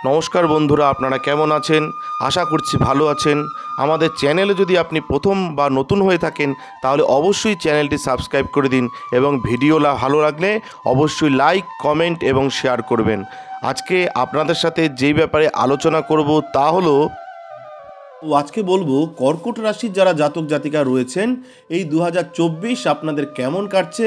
নমস্কার বন্ধুরা, আপনারা কেমন আছেন? আশা করছি ভালো আছেন। আমাদের চ্যানেলে যদি আপনি প্রথম বা নতুন হয়ে থাকেন তাহলে অবশ্যই চ্যানেলটি সাবস্ক্রাইব করে দিন এবং ভিডিও ভালো লাগলে অবশ্যই লাইক, কমেন্ট এবং শেয়ার করবেন। আজকে আপনাদের সাথে যেই ব্যাপারে আলোচনা করব তা হলো আজকে বলবো কর্কট রাশির যারা জাতক জাতিকা রয়েছেন এই 2024 আপনাদের কেমন কাটছে।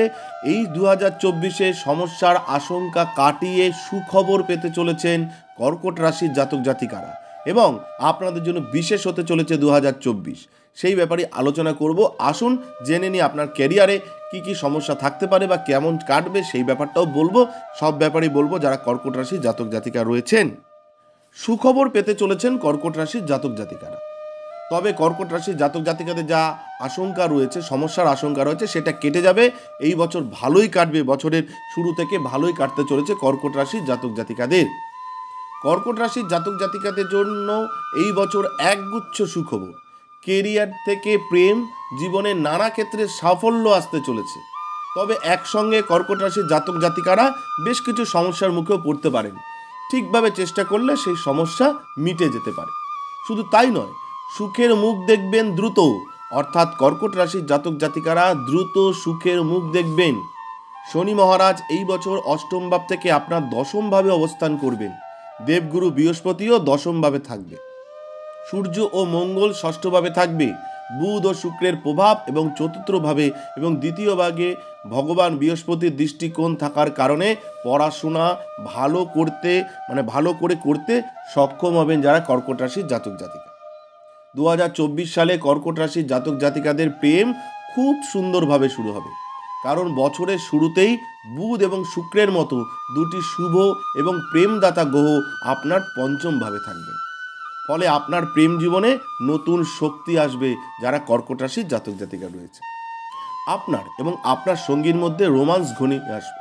এই 2024-এ সমস্যার আশঙ্কা কাটিয়ে সুখবর পেতে চলেছেন কর্কট রাশির জাতক জাতিকারা এবং আপনাদের জন্য বিশেষ হতে চলেছে 2024। সেই ব্যাপারে আলোচনা করব। আসুন জেনে নিই আপনার ক্যারিয়ারে কি কি সমস্যা থাকতে পারে বা কেমন কাটবে, সেই ব্যাপারটাও বলবো। সব ব্যাপারেই বলবো যারা কর্কট রাশির জাতক জাতিকা রয়েছেন। সুখবর পেতে চলেছেন কর্কট রাশির জাতক জাতিকারা। তবে কর্কট রাশির জাতক জাতিকাদের যা আশঙ্কা রয়েছে, সমস্যার আশঙ্কা রয়েছে, সেটা কেটে যাবে। এই বছর ভালোই কাটবে, বছরের শুরু থেকে ভালোই কাটতে চলেছে কর্কট রাশির জাতক জাতিকাদের। কর্কট রাশির জাতক জাতিকাদের জন্য এই বছর একগুচ্ছ সুখবর। কেরিয়ার থেকে প্রেম জীবনে নানা ক্ষেত্রে সাফল্য আসতে চলেছে। তবে একসঙ্গে কর্কট রাশির জাতক জাতিকারা বেশ কিছু সমস্যার মুখেও পড়তে পারেন। ঠিকভাবে চেষ্টা করলে সেই সমস্যা মিটে যেতে পারে। শুধু তাই নয়, সুখের মুখ দেখবেন দ্রুত, অর্থাৎ কর্কট রাশির জাতক জাতিকারা দ্রুত সুখের মুখ দেখবেন। শনি মহারাজ এই বছর অষ্টম ভাব থেকে আপনার দশম ভাবে অবস্থান করবেন। দেবগুরু বৃহস্পতিও দশম ভাবে থাকবে। সূর্য ও মঙ্গল ষষ্ঠ ভাবে থাকবে। বুধ ও শুক্রের প্রভাব এবং চতুর্থ ভাবে এবং দ্বিতীয় ভাগে ভগবান বৃহস্পতির দৃষ্টিকোণ থাকার কারণে পড়াশোনা ভালো করে করতে সক্ষম হবেন যারা কর্কট রাশির জাতক জাতিকা। 2024 সালে কর্কট রাশির জাতক জাতিকাদের প্রেম খুব সুন্দরভাবে শুরু হবে, কারণ বছরের শুরুতেই বুধ এবং শুক্রের মতো দুটি শুভ এবং প্রেমদাতা গ্রহ আপনার পঞ্চম ভাবে থাকবে। ফলে আপনার প্রেম জীবনে নতুন শক্তি আসবে যারা কর্কট রাশির জাতক জাতিকা রয়েছে। আপনার এবং আপনার সঙ্গীর মধ্যে রোমান্স ঘনিয়ে আসবে।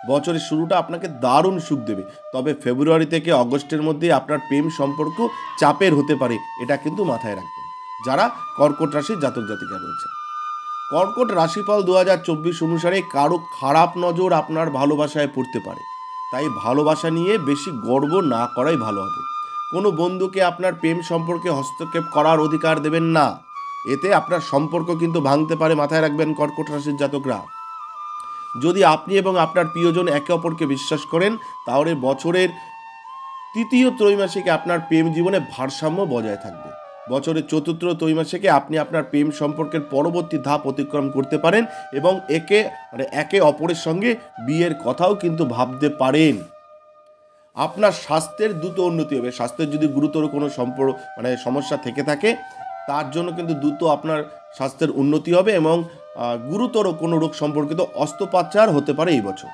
বছরের শুরুটা আপনাকে দারুণ সুখ দেবে। তবে ফেব্রুয়ারি থেকে অগস্টের মধ্যে আপনার প্রেম সম্পর্ক চাপের হতে পারে, এটা কিন্তু মাথায় রাখবেন যারা কর্কট রাশির জাতক জাতিকা রয়েছে। কর্কট রাশিফল 2024 অনুসারে কারো খারাপ নজর আপনার ভালোবাসায় পড়তে পারে, তাই ভালোবাসা নিয়ে বেশি গর্ব না করাই ভালো হবে। কোনো বন্ধুকে আপনার প্রেম সম্পর্কে হস্তক্ষেপ করার অধিকার দেবেন না, এতে আপনার সম্পর্ক কিন্তু ভাঙতে পারে, মাথায় রাখবেন কর্কট রাশির জাতকরা। যদি আপনি এবং আপনার প্রিয়জন একে অপরকে বিশ্বাস করেন তাহলে বছরের তৃতীয় ত্রৈমাসিকে আপনার প্রেম জীবনে ভারসাম্য বজায় থাকবে। বছরের চতুর্থ ত্রৈমাসিকে আপনি আপনার প্রেম সম্পর্কের পরবর্তী ধাপ অতিক্রম করতে পারেন এবং একে অপরের সঙ্গে বিয়ের কথাও কিন্তু ভাবতে পারেন। আপনার স্বাস্থ্যের দ্রুত উন্নতি হবে। স্বাস্থ্যের যদি গুরুতর কোনো সমস্যা থেকে থাকে তার জন্য কিন্তু দ্রুত আপনার স্বাস্থ্যের উন্নতি হবে এবং গুরুতর কোনো রোগ সম্পর্কিত অস্ত্রোপচার হতে পারে এই বছর।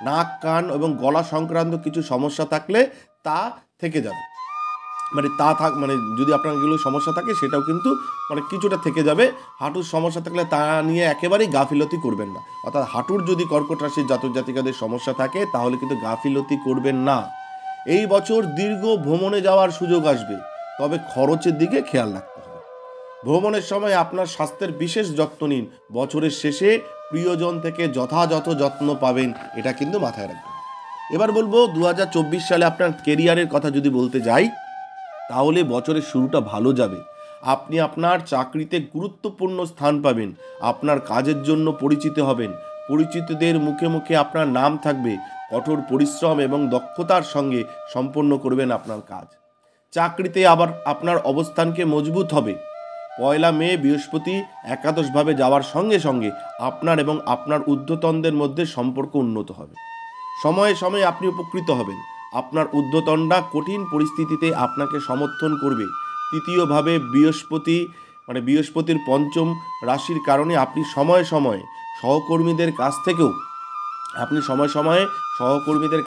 নাক, কান এবং গলা সংক্রান্ত কিছু সমস্যা থাকলে তা থেকে যাবে। যদি আপনার এগুলো সমস্যা থাকে সেটাও কিন্তু কিছুটা থেকে যাবে। হাঁটুর সমস্যা থাকলে তা নিয়ে একেবারেই গাফিলতি করবেন না, অর্থাৎ হাঁটুর যদি কর্কট রাশির জাতক জাতিকাদের সমস্যা থাকে তাহলে কিন্তু গাফিলতি করবেন না। এই বছর দীর্ঘ ভ্রমণে যাওয়ার সুযোগ আসবে, তবে খরচের দিকে খেয়াল রাখতে হবে। ভ্রমণের সময় আপনার স্বাস্থ্যের বিশেষ যত্ন নিন। বছরের শেষে প্রিয়জন থেকে যথাযথ যত্ন পাবেন, এটা কিন্তু মাথায় রাখবেন। এবার বলবো 2024 সালে আপনার কেরিয়ারের কথা যদি বলতে যাই তাহলে বছরের শুরুটা ভালো যাবে। আপনি আপনার চাকরিতে গুরুত্বপূর্ণ স্থান পাবেন, আপনার কাজের জন্য পরিচিত হবেন, পরিচিতদের মুখে মুখে আপনার নাম থাকবে। কঠোর পরিশ্রম এবং দক্ষতার সঙ্গে সম্পন্ন করবেন আপনার কাজ। চাকরিতে আবার আপনার অবস্থানকে মজবুত হবে। 1 মে বৃহস্পতি একাদশভাবে যাওয়ার সঙ্গে সঙ্গে আপনার এবং আপনার ঊর্ধ্বতনদের মধ্যে সম্পর্ক উন্নত হবে। সময়ে সময়ে আপনি উপকৃত হবেন। আপনার ঊর্ধ্বতনরা কঠিন পরিস্থিতিতে আপনাকে সমর্থন করবে। তৃতীয়ভাবে বৃহস্পতির পঞ্চম রাশির কারণে আপনি সময়ে সময়ে সহকর্মীদের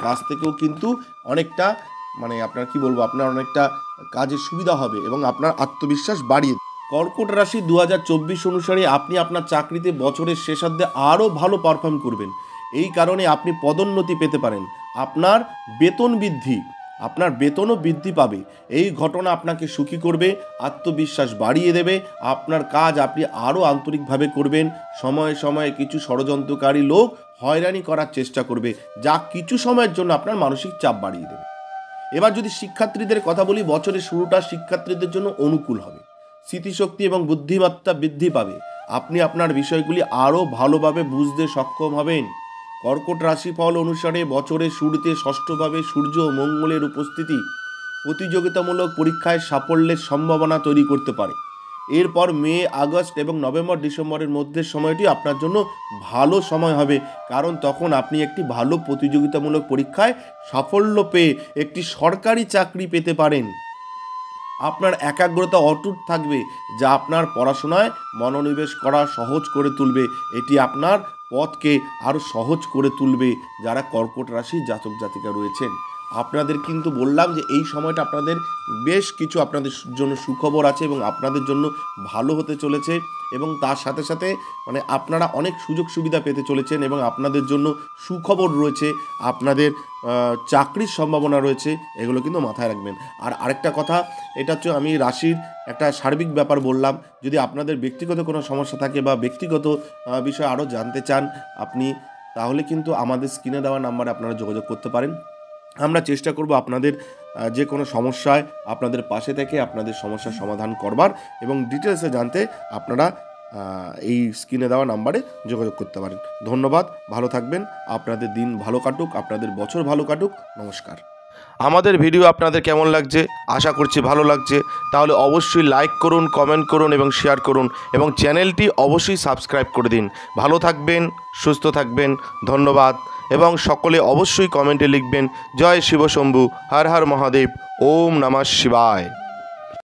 কাছ থেকেও কিন্তু অনেকটা আপনার অনেকটা কাজের সুবিধা হবে এবং আপনার আত্মবিশ্বাস বাড়িয়ে। কর্কট রাশি 2024 অনুসারে আপনি আপনার চাকরিতে বছরের শেষার্ধে আরও ভালো পারফর্ম করবেন। এই কারণে আপনি পদোন্নতি পেতে পারেন। আপনার বেতনও বৃদ্ধি পাবে। এই ঘটনা আপনাকে সুখী করবে, আত্মবিশ্বাস বাড়িয়ে দেবে। আপনার কাজ আপনি আরও আন্তরিকভাবে করবেন। সময়ে সময়ে কিছু ষড়যন্ত্রকারী লোক হয়রানি করার চেষ্টা করবে, যা কিছু সময়ের জন্য আপনার মানসিক চাপ বাড়িয়ে দেবে। এবার যদি শিক্ষার্থীদের কথা বলি, বছরের শুরুটা শিক্ষার্থীদের জন্য অনুকূল হবে। স্মৃতিশক্তি এবং বুদ্ধিমত্তা বৃদ্ধি পাবে। আপনি আপনার বিষয়গুলি আরও ভালোভাবে বুঝতে সক্ষম হবেন। কর্কট রাশিফল অনুসারে বছরের শুরুতে ষষ্ঠভাবে সূর্য ও মঙ্গলের উপস্থিতি প্রতিযোগিতামূলক পরীক্ষায় সাফল্যের সম্ভাবনা তৈরি করতে পারে। এরপর মে, আগস্ট এবং নভেম্বর, ডিসেম্বরের মধ্যে সময়টি আপনার জন্য ভালো সময় হবে, কারণ তখন আপনি একটি ভালো প্রতিযোগিতামূলক পরীক্ষায় সাফল্য পেয়ে একটি সরকারি চাকরি পেতে পারেন। আপনার একাগ্রতা অটুট থাকবে, যা আপনার পড়াশোনায় মনোনিবেশ করা সহজ করে তুলবে। এটি আপনার পথকে আরও সহজ করে তুলবে। যারা কর্কট রাশি জাতক জাতিকা রয়েছেন, আপনাদের কিন্তু বললাম যে এই সময়টা আপনাদের বেশ কিছু আপনাদের জন্য সুখবর আছে এবং আপনাদের জন্য ভালো হতে চলেছে, এবং তার সাথে সাথে আপনারা অনেক সুযোগ সুবিধা পেতে চলেছেন এবং আপনাদের জন্য সুখবর রয়েছে, আপনাদের চাকরির সম্ভাবনা রয়েছে। এগুলো কিন্তু মাথায় রাখবেন। আর আরেকটা কথা, এটা হচ্ছে আমি রাশির একটা সার্বিক ব্যাপার বললাম। যদি আপনাদের ব্যক্তিগত কোনো সমস্যা থাকে বা ব্যক্তিগত বিষয় আরও জানতে চান আপনি, তাহলে কিন্তু আমাদের স্ক্রিনে দেওয়া নাম্বারে আপনারা যোগাযোগ করতে পারেন। আমরা চেষ্টা করব আপনাদের যে কোনো সমস্যায় আপনাদের পাশে থেকে আপনাদের সমস্যার সমাধান করবার, এবং ডিটেলসে জানতে আপনারা এই স্ক্রিনে দেওয়া নাম্বারে যোগাযোগ করতে পারেন। ধন্যবাদ, ভালো থাকবেন, আপনাদের দিন ভালো কাটুক, আপনাদের বছর ভালো কাটুক। নমস্কার। আমাদের ভিডিও আপনাদের কেমন লাগছে? আশা করছি ভালো লাগছে। তাহলে অবশ্যই লাইক করুন, কমেন্ট করুন এবং শেয়ার করুন, এবং চ্যানেলটি অবশ্যই সাবস্ক্রাইব করে দিন। ভালো থাকবেন, সুস্থ থাকবেন, ধন্যবাদ। এবং সকলে অবশ্যই কমেন্টে লিখবেন জয় শিব শম্ভু, হর হর মহাদেব, ওম নমঃ শিবায়।